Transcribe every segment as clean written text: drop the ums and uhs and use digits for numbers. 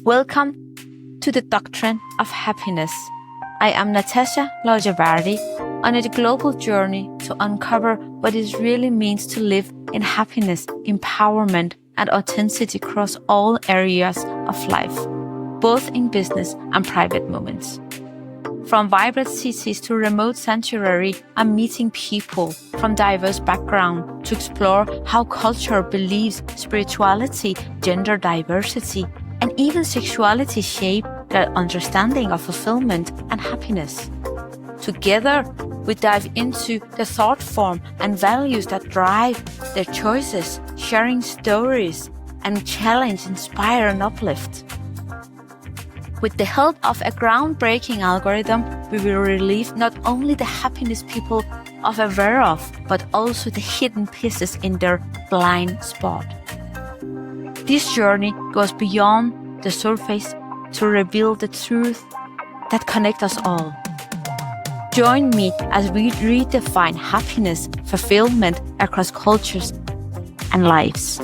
Welcome to the Doctrine of Happiness. I am Natasha Lojavary on a global journey to uncover what it really means to live in happiness, empowerment, and authenticity across all areas of life, both in business and private moments. From vibrant cities to remote sanctuary, I'm meeting people from diverse backgrounds to explore how culture, beliefs, spirituality, gender diversity, and even sexuality shape their understanding of fulfillment and happiness. Together, we dive into the thought form and values that drive their choices, sharing stories and challenge, inspire, and uplift. With the help of a groundbreaking algorithm, we will relieve not only the happiness people are aware of, but also the hidden pieces in their blind spot. This journey goes beyond the surface to reveal the truth that connects us all. Join me as we redefine happiness, fulfillment across cultures and lives.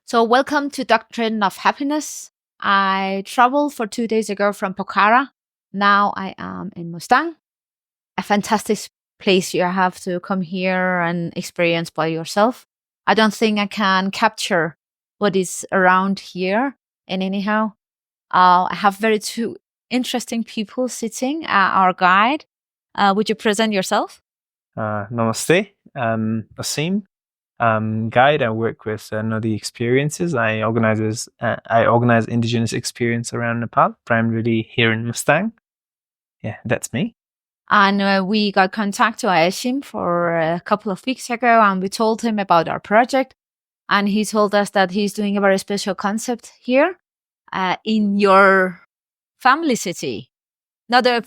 So welcome to Doctrine of Happiness. I traveled for 2 days ago from Pokhara. Now I am in Mustang, a fantastic place you have to come here and experience by yourself. I don't think I can capture what is around here. And anyhow, I have two interesting people sitting. Our guide, would you present yourself? Namaste. I'm Ashim. Guide. I work with Nadí Experiences. I organize indigenous experience around Nepal, primarily here in Mustang. Yeah, that's me. And we got contact to Ashim for a couple of weeks ago, and we told him about our project. And he told us that he's doing a very special concept here in your family city. Not a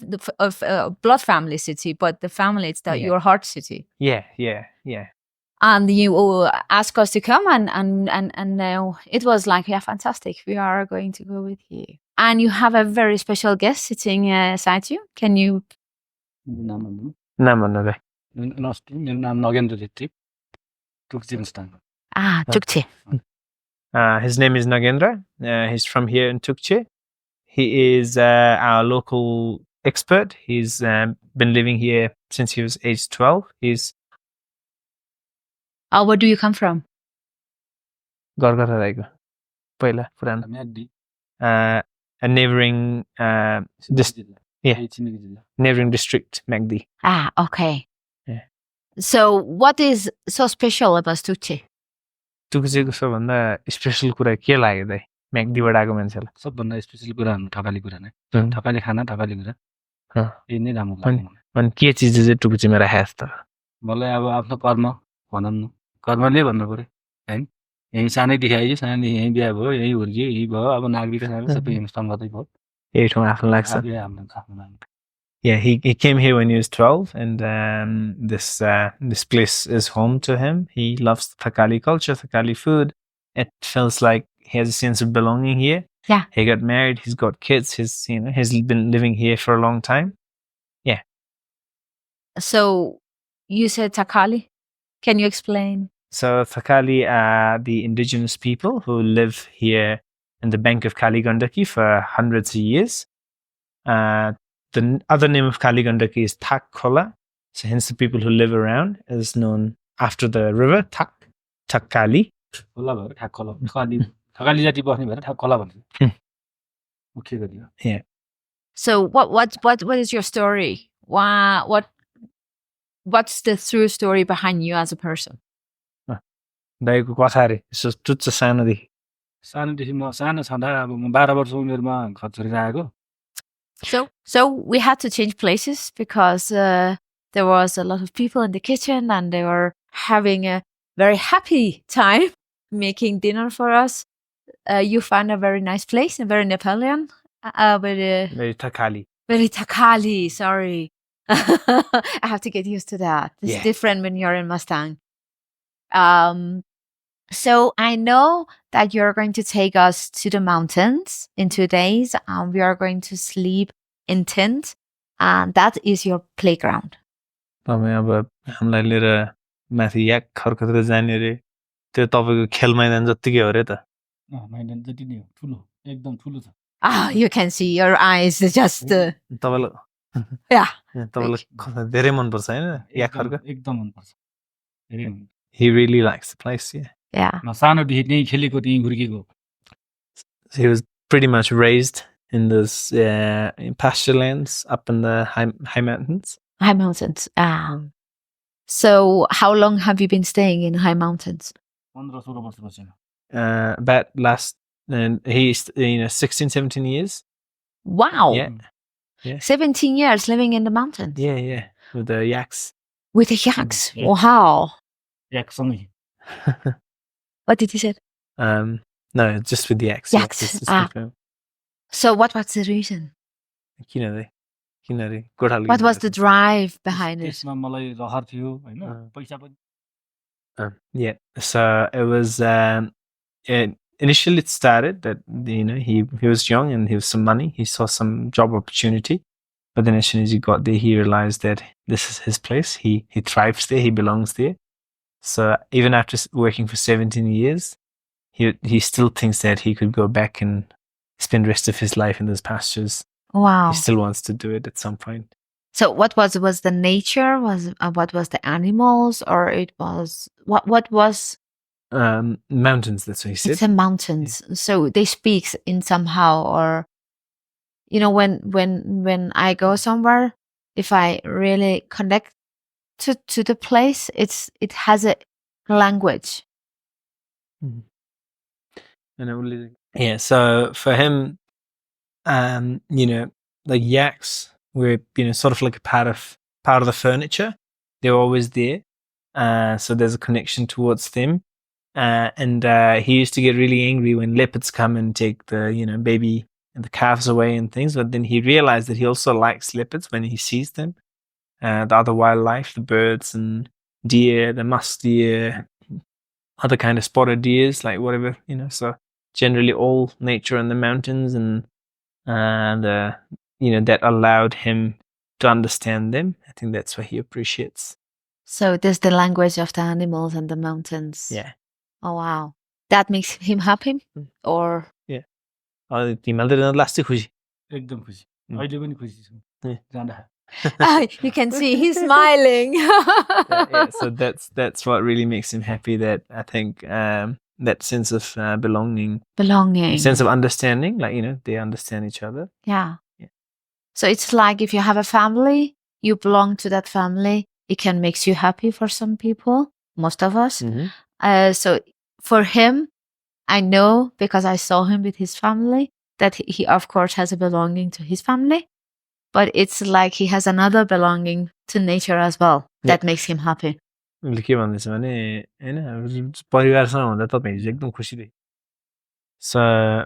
blood family city, but the family, it's your heart city. Yeah. And you asked us to come, and it was like, yeah, fantastic. We are going to go with you. And you have a very special guest sitting beside you. Can you? Namaste. 𝐿𝐿𝐿𝐿𝐿𝐿𝐿𝐿𝐿𝐿𝐿𝐿𝐿𝐿𝐿𝐿𝐿𝐿𝐿 His name is Nagendra. He's from here in 𝐶𝐿𝐵. He is our local expert. He's been living here since he was age 12. He's where do you come from? a neighboring neighboring district, 𝐬𝐮𝐻𝐫𝐿𝐵. Okay. Yeah. So what is so special about 𝐶𝐿𝐵? 𝐶𝐿को सबभन्दा special कुरा के लाग्यो दाइ 𝐬𝐻𝐵बाट आएको मान्छेलाई? सबभन्दा special कुरा हाम्रो थकाली कुरा नै थकाली खाना थकाली कुरा यही नै राम्रो लाग्यो मलाई। अनि के चिज चाहिँ टुकुचीमा राखेको छ त? मलाई अब आफ्नो कर्म भनौँ न, कर्मले भन्नु पर्यो हैन। यही सानैदेखि आइयो, सानैदेखि यही बिहा भयो, यही हुर्कियो, यही भयो, अब नागरिक सबै यही सङ्गतै भयो। यही ठाउँ आफ्नो लाग्छ। आफ्नो लाग्छ। Yeah, he came here when he was 12, and this place is home to him. He loves Thakali culture, Thakali food. It feels like he has a sense of belonging here. Yeah. He got married. He's got kids. He's been living here for a long time. Yeah. So you said Thakali. Can you explain? So Thakali are the indigenous people who live here in the bank of Kali Gandaki for hundreds of years. The other name of Kali Gandaki is Thak Khola. So hence the people who live around is known after the river Thak Kali. Yeah. So what is your story? What's the true story behind you as a person? दाइको कथा रे यसो टुच्च सानोदेखि म सानो छँदा अब म 12 वर्ष उमेरमा घर छोडेर आएको। So we had to change places because there was a lot of people in the kitchen and they were having a very happy time making dinner for us. You found a very nice place, a very Nepalian, very Thakali. Very Thakali, sorry. I have to get used to that. It's different when you're in Mustang. So I know that you're going to take us to the mountains in 2 days. We are going to sleep in tent, and that is your playground. तपाईँ अब हामीलाई लिएर माथि याक खर्कतिर जाने रे त्यो तपाईको खेल मैदान जत्तिकै हो रे त? माइन्ड जति नै हो ठुलो एकदम ठुलो छ You can see your eyes just तपाईँलाई yeah. तपाईँलाई धेरै मनपर्छ होइन याकहरुको एकदम मनपर्छ धेरै मन he really likes the place Yeah. सानोदेखि नै खेलेको त्यही हुर्केको he was pretty much raised in this pasture lands up in the high mountains. High mountains. So how long have you been staying in high mountains? 15-16 वर्ष बसेन About last he's 16 17 years. Wow. Yeah. 17 years living in the mountains. Yeah with the yaks. With the yaks. Yeah. Wow. याकसँगै What did he say? No, just with the yaks. Yaks. Just to confirm. So what was the reason? What was the drive behind it? त्यसमा मलाई रहर थियो हैन पैसा पनि Yeah, so it was initially it started that he was young and he was some money, he saw some job opportunity, but then as soon as he got there he realized that this is his place, he thrives there, he belongs there. So even after working for 17 years he still thinks that he could go back and spend the rest of his life in those pastures. Wow. He still wants to do it at some point. So what was the nature? What was the animals, or it was what was? Mountains. That's what he said. It's a mountains. Yeah. So they speak in somehow, or when I go somewhere, if I really connect to the place, it has a language. Yeah. So for him, the yaks were sort of like a part of the furniture. They're always there, so there's a connection towards them. And he used to get really angry when leopards come and take the baby and the calves away and things. But then he realized that he also likes leopards when he sees them, the other wildlife, the birds and deer, the musk deer, other kind of spotted deers, like whatever So generally all nature in the mountains and that allowed him to understand them. I think that's what he appreciates. So there's the language of the animals and the mountains. Yeah. Oh wow. That makes him happy? Or yeah. तिमीले त लास्टै खुसी एकदम खुसी अहिले पनि खुसी छु जाँदा you can see he's smiling. So that's what really makes him happy, that I think that sense of belonging, sense of understanding, like they understand each other. Yeah. So it's like if you have a family, you belong to that family, it can make you happy. For some people, most of us. So for him, I know, because I saw him with his family, that he of course has a belonging to his family, but it's like he has another belonging to nature as well. That makes him happy. के भन्दैछ भने हैन परिवारसँग हुँदा तपाईहरु एकदम खुसी रहे. So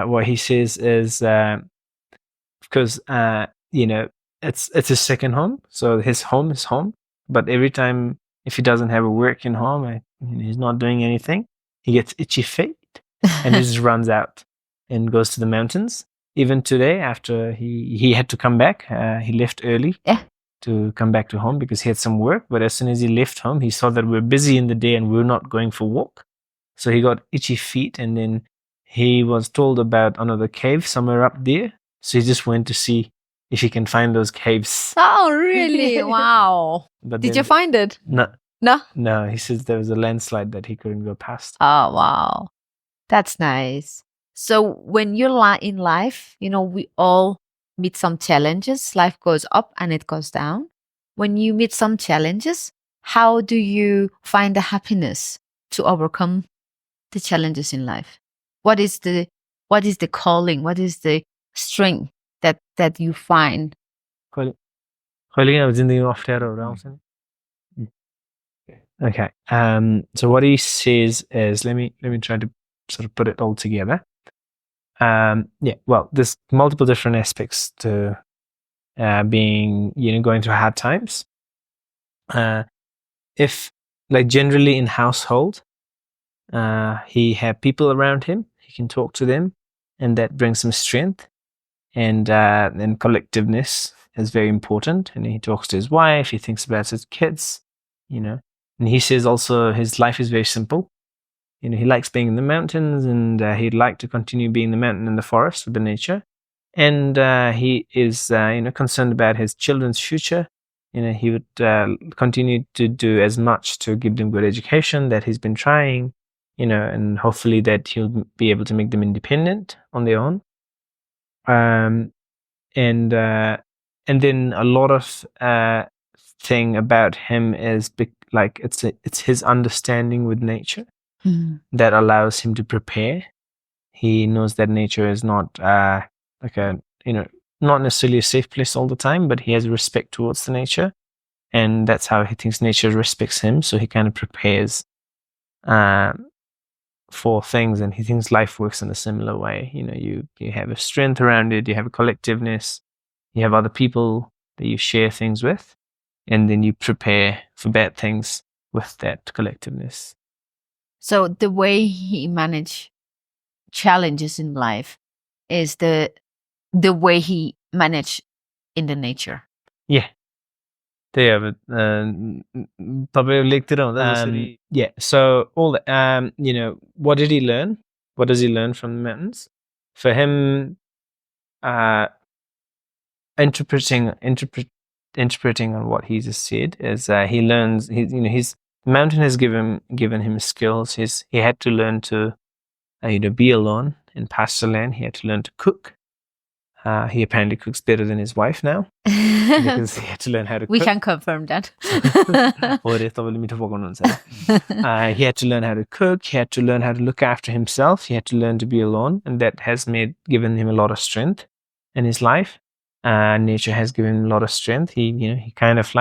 what he says is because it's his second home, so his home is home, but every time if he doesn't have a work in home and he's not doing anything, he gets itchy feet and he just runs out and goes to the mountains. Even today, after he had to come back, he left early to come back to home because he had some work, but as soon as he left home he saw that we're busy in the day and we're not going for walk, so he got itchy feet, and then he was told about another cave somewhere up there, so he just went to see if he can find those caves. Oh really? Wow. But did you find it? No, he says there was a landslide that he couldn't go past. Oh wow, that's nice. So when you're in life, we all meet some challenges. Life goes up and it goes down. When you meet some challenges, how do you find the happiness to overcome the challenges in life? What is the calling? What is the strength that you find? Okay. So what he says is, let me try to sort of put it all together. Well, there's multiple different aspects to being, going through hard times. If, like, generally in household, he had people around him, he can talk to them, and that brings him strength. And then collectiveness is very important. And he talks to his wife, he thinks about his kids, And he says also his life is very simple. he likes being in the mountains, and he'd like to continue being in the mountain and the forest with the nature. And he is, concerned about his children's future. He would continue to do as much to give them good education that he's been trying, and hopefully that he'll be able to make them independent on their own. And then a lot of thing about him is it's his understanding with nature that allows him to prepare. He knows that nature is not not necessarily a safe place all the time, but he has respect towards the nature, and that's how he thinks nature respects him. So he kind of prepares for things, and he thinks life works in a similar way. You have a strength around it, you have a collectiveness, you have other people that you share things with, and then you prepare for bad things with that collectiveness. So the way he manage challenges in life is the way he manage in the nature. Yeah. Yeah. So all what did he learn? What does he learn from the mountains? For him, interpreting on what he just said is he learns. His mountain has given him skills. He had to learn to be alone in pasture land. He had to learn to cook. He apparently cooks better than his wife now because he had to learn how to cook. We can confirm that. He had to learn how to cook. He had to learn how to look after himself. He had to learn to be alone, and that has given him a lot of strength in his life. Nature has given him a lot of strength. He kind of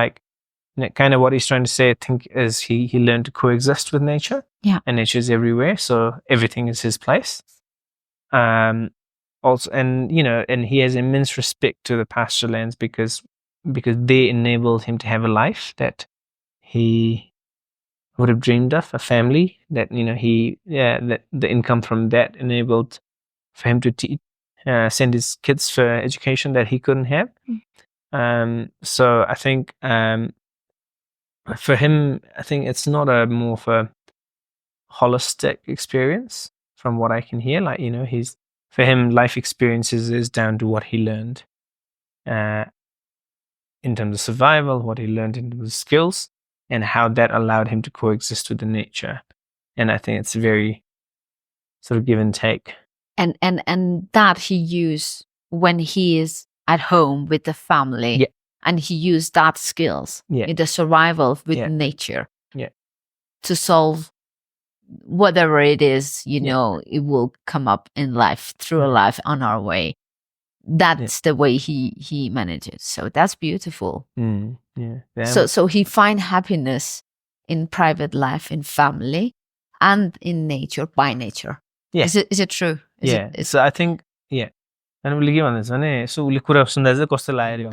what he's trying to say, I think, is he learned to coexist with nature. Yeah. And nature is everywhere, so everything is his place. Also, and he has immense respect to the pasture lands because they enabled him to have a life that he would have dreamed of, a family that that the income from that enabled for him to send his kids for education that he couldn't have. So I think for him, I think it's not more of a holistic experience from what I can hear. For him, life experiences is down to what he learned in terms of survival, what he learned in terms of skills, and how that allowed him to coexist with the nature. And I think it's very sort of give and take. And that he used when he is at home with the family. Yeah. And he used that skills in the survival with nature to solve whatever it is, it will come up in life, through a life on our way. That's the way he manages. So that's beautiful. So he find happiness in private life, in family, and in nature, by nature. Yeah. Is it true? So I think, and we'll give on this one. So we'll put up some there's a cost line.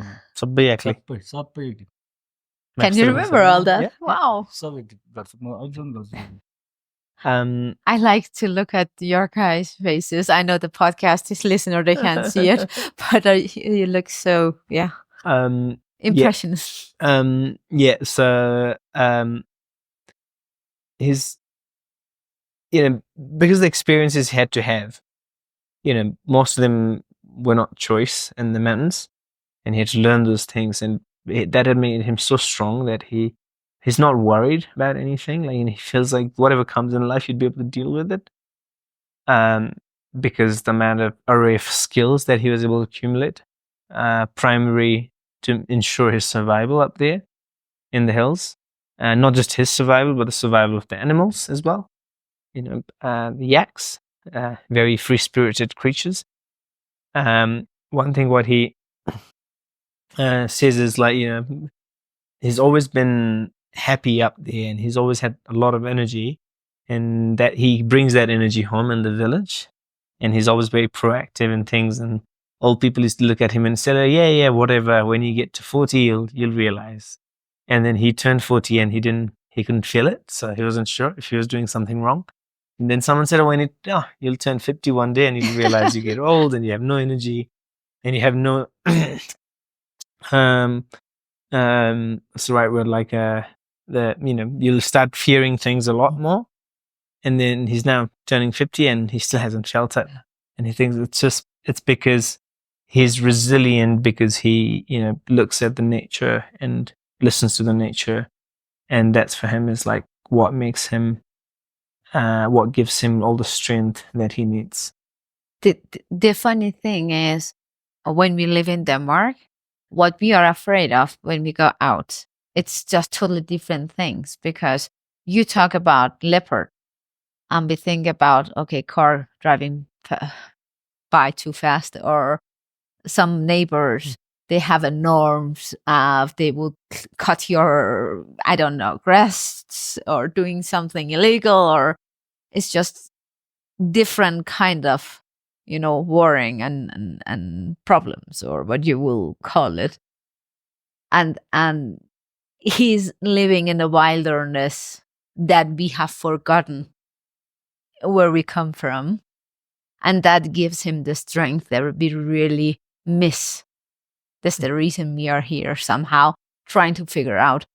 Can you remember all that? Yeah. Wow. I like to look at your guys' faces. I know the podcast is listener, they can't see it, but you look so impressionist. So his because the experiences he had to have, most of them were not choice in the mountains, and he had to learn those things, and that had made him so strong that he's not worried about anything. He feels like whatever comes in life, he'd be able to deal with it. Because the amount of array of skills that he was able to accumulate, primary to ensure his survival up there in the hills, not just his survival, but the survival of the animals as well. The yaks, very free-spirited creatures. One thing what he says is he's always been happy up there, and he's always had a lot of energy, and that he brings that energy home in the village, and he's always very proactive in things, and old people used to look at him and say, yeah, whatever, when you get to 40 you'll realize. And then he turned 40 and he couldn't feel it, so he wasn't sure if he was doing something wrong. And then someone said, you'll turn 50 one day and you'll realize you get old and you have no energy and you have no what's the right word, you'll start fearing things a lot more. and then he's now turning 50 and he still hasn't felt it. And he thinks it's because he's resilient, because he, looks at the nature and listens to the nature. And that's for him is like what makes him, what gives him all the strength that he needs. The funny thing is, when we live in Denmark, what we are afraid of when we go out, it's just totally different things, because you talk about leopard and we think about, okay, car driving by too fast, or some neighbors, they have a norms of they will cut your, I don't know, grass or doing something illegal, or it's just different kind of, worrying and problems, or what you will call it. And he's living in a wilderness that we have forgotten where we come from. And that gives him the strength that we really miss. That's the reason we are here somehow, trying to figure out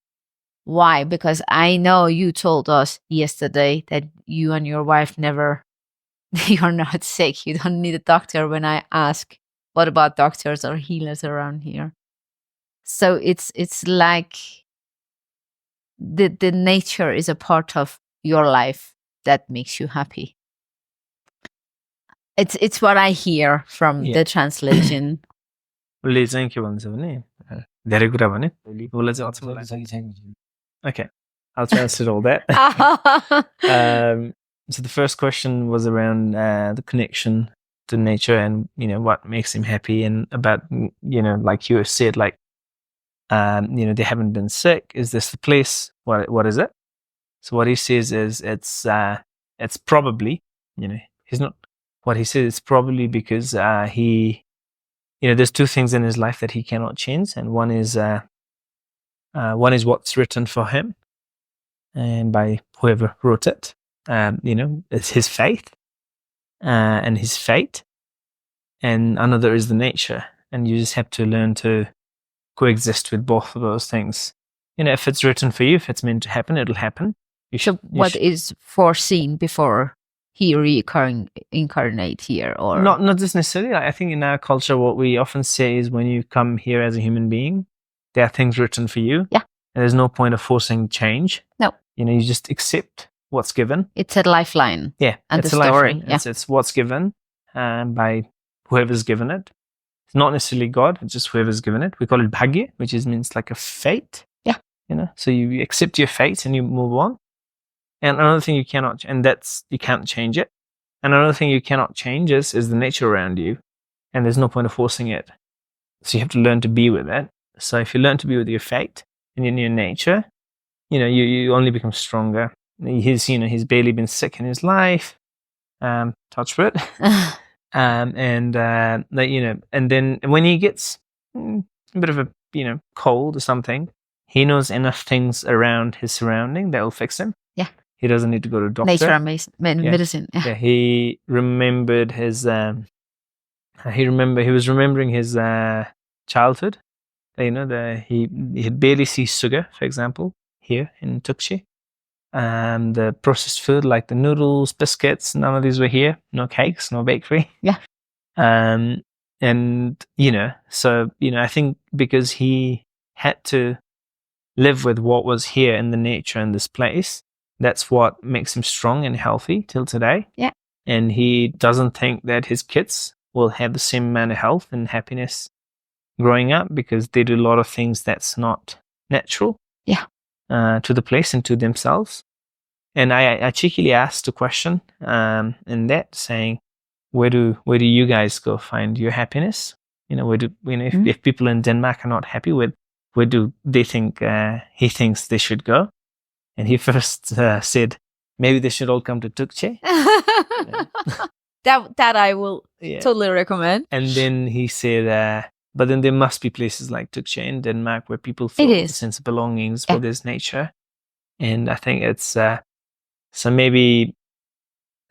why. Because I know you told us yesterday that you and your wife you're not sick. You don't need a doctor when I ask, what about doctors or healers around here? So it's like the nature is a part of your life that makes you happy. It's what I hear from the translation. उसले चाहिँ के भन्छ भने धेरै कुरा भने उसलाई चाहिँ अचम्म लाग्छ. Okay, I'll translate all that. So the first question was around the connection to nature and what makes him happy, and about like you said, like they haven't been sick. Is this the place? What is it? So what he says is it's probably he's not. What he says is probably because he there's two things in his life that he cannot change, and one is what's written for him and by whoever wrote it. It's his faith and his fate, and another is the nature, and you just have to learn to coexist with both of those things. If it's written for you, if it's meant to happen, it'll happen. What is foreseen before he reincarnate here, or not just necessarily. I think in our culture, what we often say is, when you come here as a human being, there are things written for you. Yeah, and there's no point of forcing change. No, you just accept what's given. It's a lifeline. Yeah, and it's the story. Lifeline. Yeah. It's what's given by whoever's given it. It's not necessarily God. It's just whoever's given it. We call it bhagya, which means like a fate. Yeah, so you accept your fate and you move on. And another thing you can't change it. And another thing you cannot change is the nature around you. And there's no point of forcing it. So you have to learn to be with it. So if you learn to be with your fate and your nature, you only become stronger. He's barely been sick in his life. Touch wood. And then when he gets a bit of a, cold or something, he knows enough things around his surrounding that will fix him. Yeah. He doesn't need to go to a doctor. Nature and medicine. Yeah. He remembered his. He was remembering his childhood. He had barely see sugar, for example, here in 𝐾𝐭. The processed food like the noodles, biscuits, none of these were here. No cakes, no bakery. Yeah. So I think because he had to live with what was here in the nature in this place, that's what makes him strong and healthy till today. Yeah. And he doesn't think that his kids will have the same amount of health and happiness growing up, because they do a lot of things that's not natural. Yeah. To the place and to themselves. And I cheekily asked a question in that, saying, where do you guys go find your happiness? If people in Denmark are not happy with, where do they think he thinks they should go? And he first said, maybe they should all come to 𝐾𝐭. That I will totally recommend. And then he said, but then there must be places like 𝐾𝐭 in Denmark where people feel a sense of belongings for this nature. And I think it's so maybe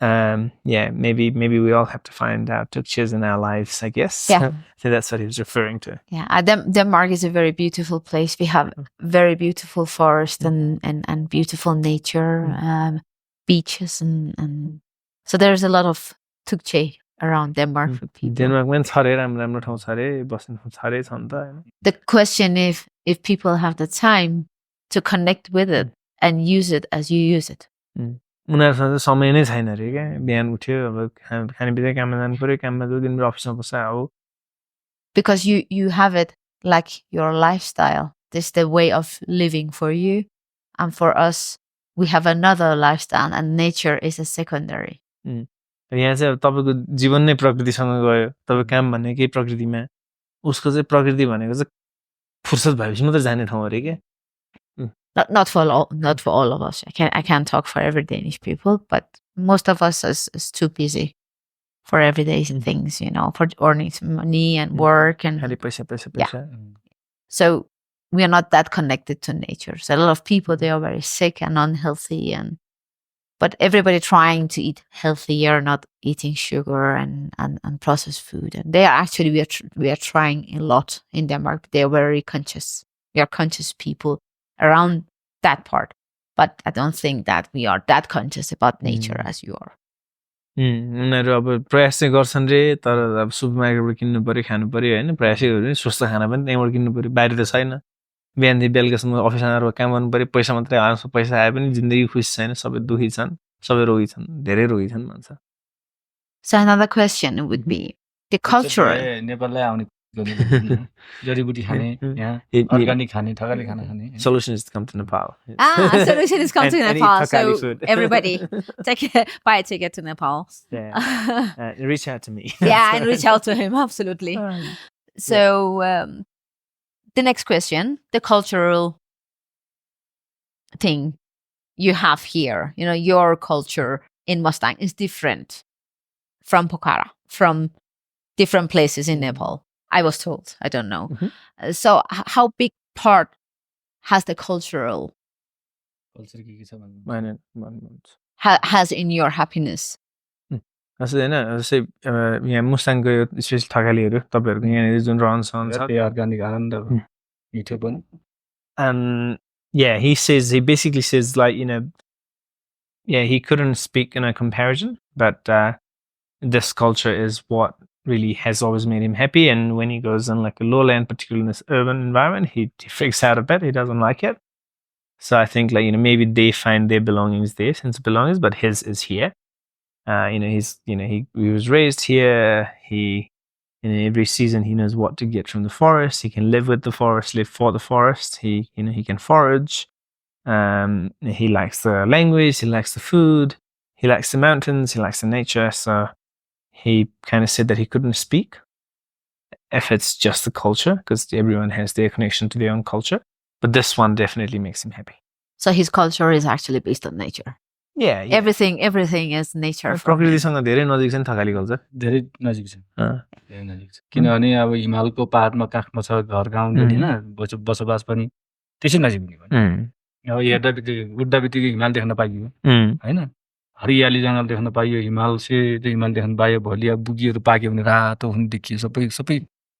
maybe we all have to find our 𝐾𝐭s in our lives, I guess. Yeah. So that's what he was referring to. Yeah, Denmark is a very beautiful place. We have very beautiful forest and beautiful nature, beaches and so there's a lot of 𝐿𝐾 around Denmark for people. डेनमार्कमा पनि छ अरे राम्रो ठौँ छ अरे बस्ने ठाउँ छ अरे छ नि त हैन The question if people have the time to connect with it and use it as you use it. उनीहरुसँग समय नै छैन रे के बिहान उठ्यो अब खाने बित्तिकै काममा जानु पर्यो काममा जो दिन अफिसमा बस्छ हो Because you have it like your lifestyle. This is the way of living for you. And for us, we have another lifestyle and nature is a secondary. यहाँ चाहिँ अब तपाईको जीवन नै प्रकृतिसँग गयो तपाईको काम भन्ने केही प्रकृतिमा उसको चाहिँ प्रकृति भनेको चाहिँ फुर्सद भएपछि मात्र जाने ठाउँ अरे के Not for all of us. I can't talk for every Danish people, but most of us is too busy for everyday things, for earning some money and work and पैसा So we are not that connected to nature. So a lot of people, they are very sick and unhealthy, but everybody trying to eat healthier, not eating sugar and processed food. And they are actually we are trying a lot in Denmark. They are very conscious. We are conscious people around that part, but I don't think that we are that conscious about nature as you are. उनीहरु अब प्रयास चाहिँ गर्छन् रे तर अब सुपरमार्केटबाट किन्नु पर्यो खानु पर्यो हैन प्रयासै गर्यो नि स्वस्थ खाना पनि त्यहीँबाट किन्नु पर्यो बाहिर त छैन बिहानदेखि बेलुकासम्म अफिसमा आएर काम गर्नु पर्यो पैसा मात्रै आउँछ पैसा आए पनि जिन्दगी खुसी छैन सबै दुखी छन् सबै रोगी छन् धेरै रोगी छन् भन्छ So another question would be the cultural नेपाललाई आउने जडीबुटी खाने यहाँ अर्गानिक खाने थकाली खाना खाने solution is to come to Nepal solution is come to And eat Nepal. thakali So food. everybody buy a ticket to Nepal. reach out to me Yeah, and reach out to him. Absolutely. So the next question, the cultural thing you have here, your culture in Mustang is different from Pokhara, from different places in Nepal. I was told. I don't know. So how big part has the cultural has in your happiness? असै हैन जस्तै यहाँ मुस्ताङको यो special थकालीहरु तपाईहरुको यहाँ जुन रहन सहन छ त्यो organic आनन्द मिठो पनि yeah he basically says like he couldn't speak in a comparison but this culture is what really has always made him happy and when he goes in like a lowland particularly in this urban environment he freaks out a bit he doesn't like it so I think like maybe they find their belongings there sense of belongings but his is here he was raised here he every season he knows what to get from the forest he can live with the forest live for the forest he can forage he likes the language he likes the food he likes the mountains he likes the nature so he kind of said that he couldn't speak if it's just the culture because everyone has their connection to their own culture but this one definitely makes him happy so his culture is actually based on nature yeah. everything is nature प्रकृतिसँग धेरै नजिक छ नि Thakali culture धेरै नजिक छ धेरै नजिक छ किनभने अब हिमालको पहाडमा काखमा छ घर गाउँ हैन बसोबास पनि त्यसै नजिक नि अब हेर्दा बित्तिकै हिमाल देख्न पाइयो हैन हरियाली जंगल देख्न पाइयो हिमाल देख्न पाइयो भोलि अब बुगिहरू पाक्यो भने रातो हुन देखियो सबै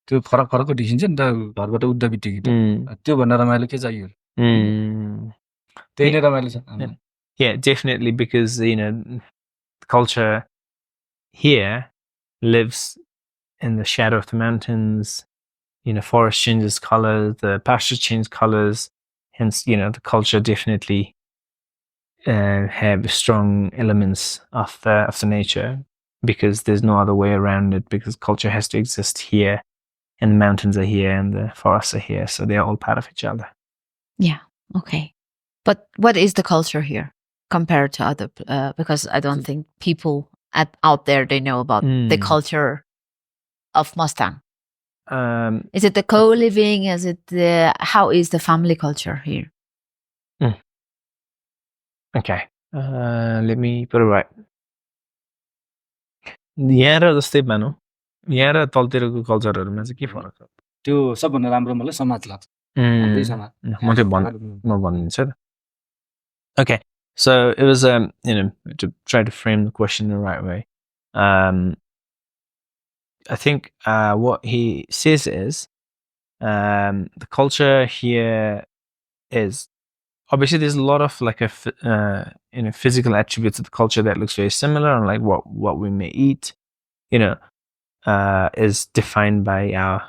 त्यो फरक देखिन्छ नि त घरबाट उड्दा बित्तिकै त्यो भन्दा रमाइलो के चाहियो त्यही नै रमाइलो छ yeah definitely because the culture here lives in the shadow of the mountains forest changes colors the pasture change colors hence the culture definitely have strong elements of the nature because there's no other way around it because culture has to exist here and the mountains are here and the forests are here so they're all part of each other yeah okay but what is the culture here compared to other because I don't think people out there they know about the culture of Mustang is it the co-living is it how is the family culture here okay let me put it right यहाँ र जस्तै मानौ यहाँ र तलतिरको कल्चरहरुमा चाहिँ के फरक छ त्यो सबभन्दा राम्रो मलाई समाज लाग्छ हाम्रै समाज म भनिदिन्छु okay so it was to try to frame the question in the right way I think what he says is the culture here is obviously there's a lot of like physical attributes of the culture that looks very similar, and like what we may eat, is defined by our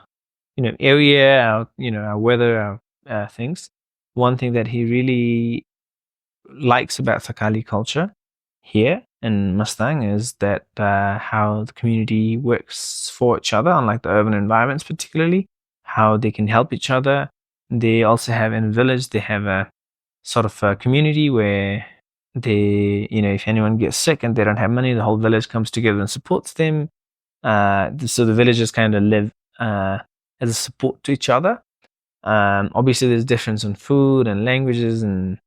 area, our weather, our things. One thing that he really likes about Thakali culture here in Mustang is that how the community works for each other, unlike the urban environments particularly, how they can help each other. They also have in a village, they have a sort of a community where they, if anyone gets sick and they don't have money, the whole village comes together and supports them. So the villagers kind of live as a support to each other. Obviously there's difference in food and languages and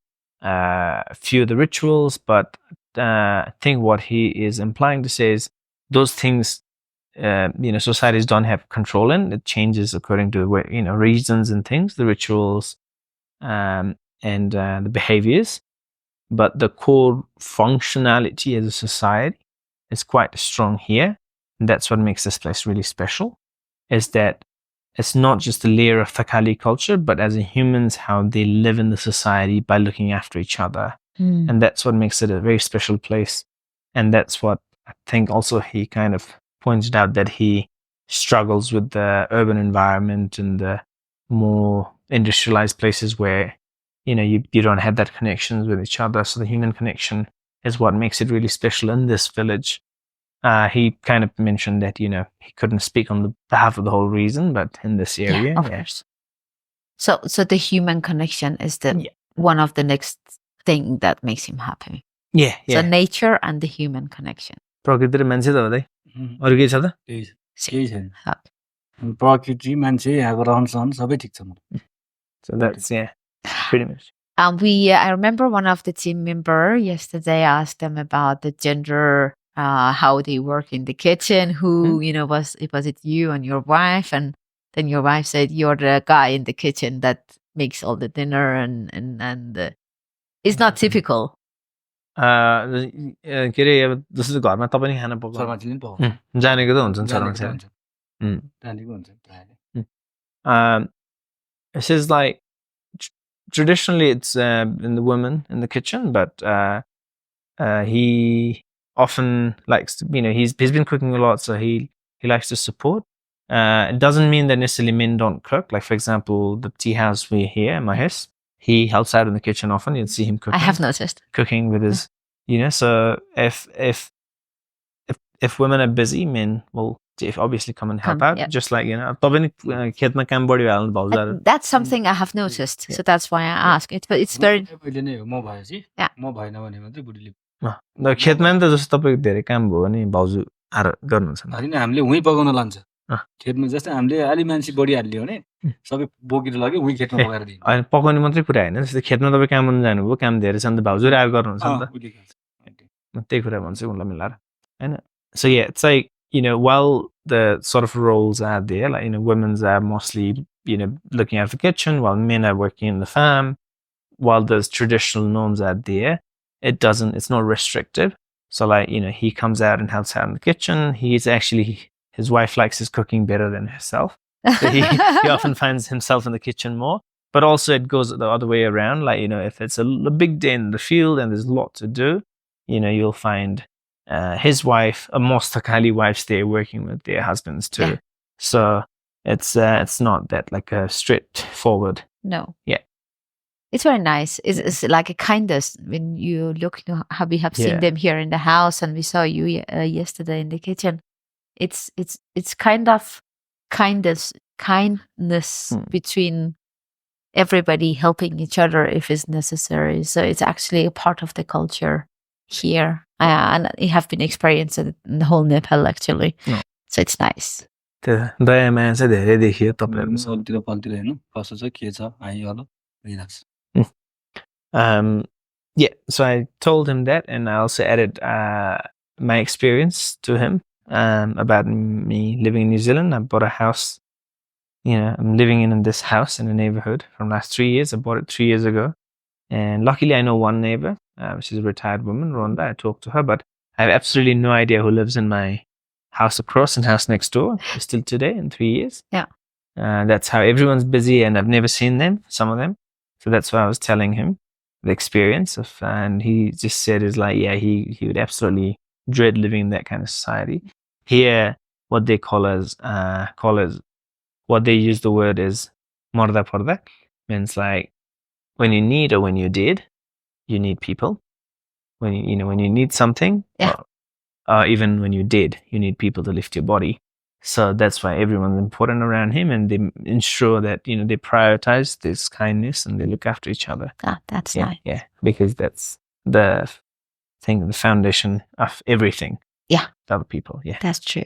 a few of the rituals, but I think what he is implying to say is those things societies don't have control in. It changes according to where, regions and things, the rituals and the behaviors, but the core functionality as a society is quite strong here. And that's what makes this place really special, is that it's not just a layer of Thakali culture, but as a humans, how they live in the society by looking after each other. And that's what makes it a very special place. And that's what I think also he kind of pointed out, that he struggles with the urban environment and the more industrialized places where, you don't have that connections with each other. So the human connection is what makes it really special in this village. He kind of mentioned that, he couldn't speak on the behalf of the whole reason, but in this area, of course. So the human connection is the one of the next thing that makes him happy. Yeah. So nature and the human connection. प्रकृति र मान्छे त हो त्यही अरु केही छ त केही छैन प्रकृति मान्छे यहाँको रहनसहन सबै ठिक छ मलाई So that's pretty much. I remember one of the team member yesterday asked them about the gender, how they work in the kitchen, who was it you and your wife, and then your wife said you're the guy in the kitchen that makes all the dinner and it's not typical. के अरे अब जस्तो घरमा तपाईं नि खाना शर्माजीले नि पकाउँछ जानेको त हुन्छ नि शर्माजी जानेको हुन्छ प्रायले it says like traditionally it's in the woman in the kitchen, but he often likes to, he's been cooking a lot, so he likes to support. It doesn't mean that necessarily men don't cook. Like, for example, the tea house we here, Mahesh, he helps out in the kitchen often. You'll see him cooking. I have noticed. Cooking with his, so if women are busy, men will obviously come and help out. Just like, that's something I have noticed. So that's why I ask. It's very... No, खेतमा नि त जस्तो तपाईको धेरै काम भयो भने भाउजू आएर गर्नुहुन्छ नि हैन हामीले उही पकाउन लान्छ खेतमा जस्तै हामीले अलि मान्छे बढी हाल्यो भने सबै बोकेर लग्यो उही खेतमा पकाएर दिन्छ हैन पकाउने मात्रै कुरा हैन जस्तै खेतमा तपाई काम गर्न जानुभयो काम धेरै छ नि त भाउजू आएर गर्नुहुन्छ नि त म त्यही कुरा भन्छु उलाई मिलाएर हैन so yeah, it's like while the sort of roles are there, like women's are mostly looking after the kitchen while men are working in the farm, while those traditional norms are there, it's not restrictive. So like, he comes out and helps out in the kitchen. His wife likes his cooking better than herself. So he often finds himself in the kitchen more, but also it goes the other way around. Like, if it's a big day in the field and there's a lot to do, you'll find his wife, most Thakali wives there working with their husbands too. Yeah. So it's not that like a straightforward. No. Yeah. It's very nice. It's like a kindness when you look, how we have seen them here in the house, and we saw you yesterday in the kitchen. It's kind of kindness between everybody helping each other if it's necessary. So it's actually a part of the culture here, and I have been experiencing it in the whole Nepal actually. So it's nice. दया माया चाहिँ धेरै देखियो तपाईहरुमा सल्तिर पल्तिर हेर्नु कसो छ के छ आइहाल्यो भइराछ yeah, so I told him that, and I also added my experience to him about me living in New Zealand. I bought a house. I'm living in this house in a neighborhood from last 3 years. I bought it 3 years ago, and luckily I know one neighbor. She's a retired woman, Rhonda. I talked to her, but I have absolutely no idea who lives in my house across and house next door. Still today in 3 years. Yeah, that's how everyone's busy, and I've never seen them. Some of them. So that's why I was telling him. the experience of, and he just said is like, yeah, he would absolutely dread living in that kind of society. Here, what they call as what they use the word is morda porda, means like when you need or when you did, you need people. When you need something, or even when you did, you need people to lift your body. So that's why everyone's important around him, and they ensure that they prioritize this kindness and they look after each other. That's nice. Yeah, because that's the thing, the foundation of everything. Yeah, to other people. Yeah, that's true.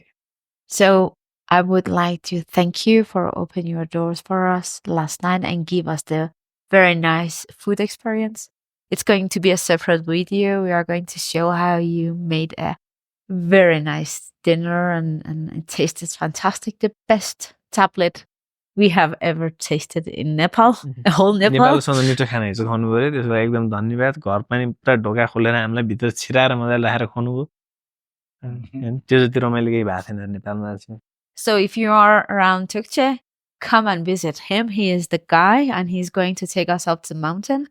So I would like to thank you for opening your doors for us last night and give us the very nice food experience. It's going to be a separate video. We are going to show how you made a very nice dinner and it tasted fantastic. The best tablet we have ever tasted in Nepal. A whole Nepal. नेपालसँग मिठो खाना हिजो खानु पर्यो, त्यसको लागि एकदम धन्यवाद. घर पनि पुरा ढोका खोलेर हामीलाई भित्र छिराएर मजाले राखेर खुवाउनुभयो. त्यो जति रमाइलो केही भएको छैन नेपालमा चाहिँ. So if you are around 𝐾𝐿, come and visit him. He is the guy and he's going to take us up the mountain,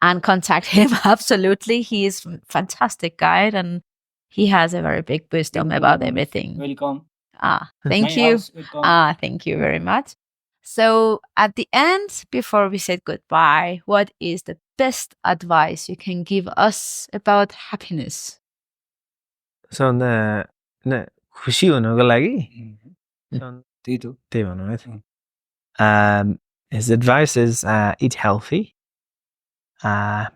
and contact him. Absolutely. He is a fantastic guide and he has a very big wisdom about everything. Welcome. Thank you. Thank you very much. So at the end, before we said goodbye, what is the best advice you can give us about happiness? So खुसी हुनको लागि त्यही भनौँ है. His advice is eat healthy,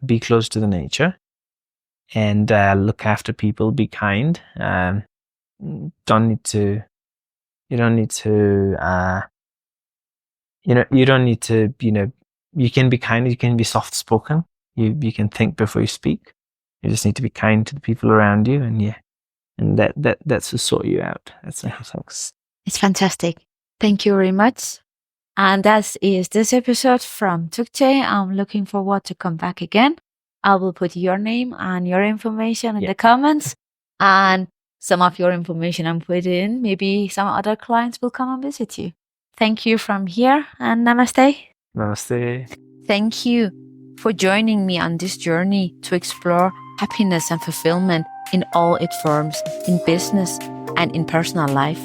be close to the nature, and look after people, be kind. You don't need to you can be kind, you can be soft spoken, you can think before you speak. You just need to be kind to the people around you, and that's to sort you out. That's how it works. It's fantastic. Thank you very much. And that is this episode from 𝐾𝐿. I'm looking forward to come back again. I will put your name and your information in the comments, and some of your information I'm putting in. Maybe some other clients will come and visit you. Thank you from here, and namaste. Namaste. Thank you for joining me on this journey to explore happiness and fulfillment in all its forms, in business and in personal life.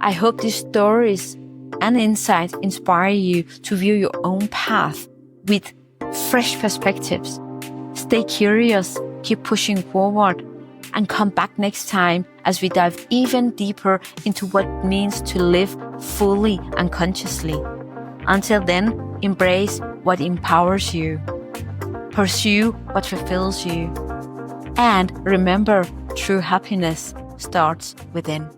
I hope these stories and insights inspire you to view your own path with fresh perspectives. Stay curious, keep pushing forward, and come back next time as we dive even deeper into what it means to live fully and consciously. Until then, embrace what empowers you. Pursue what fulfills you. And remember, true happiness starts within.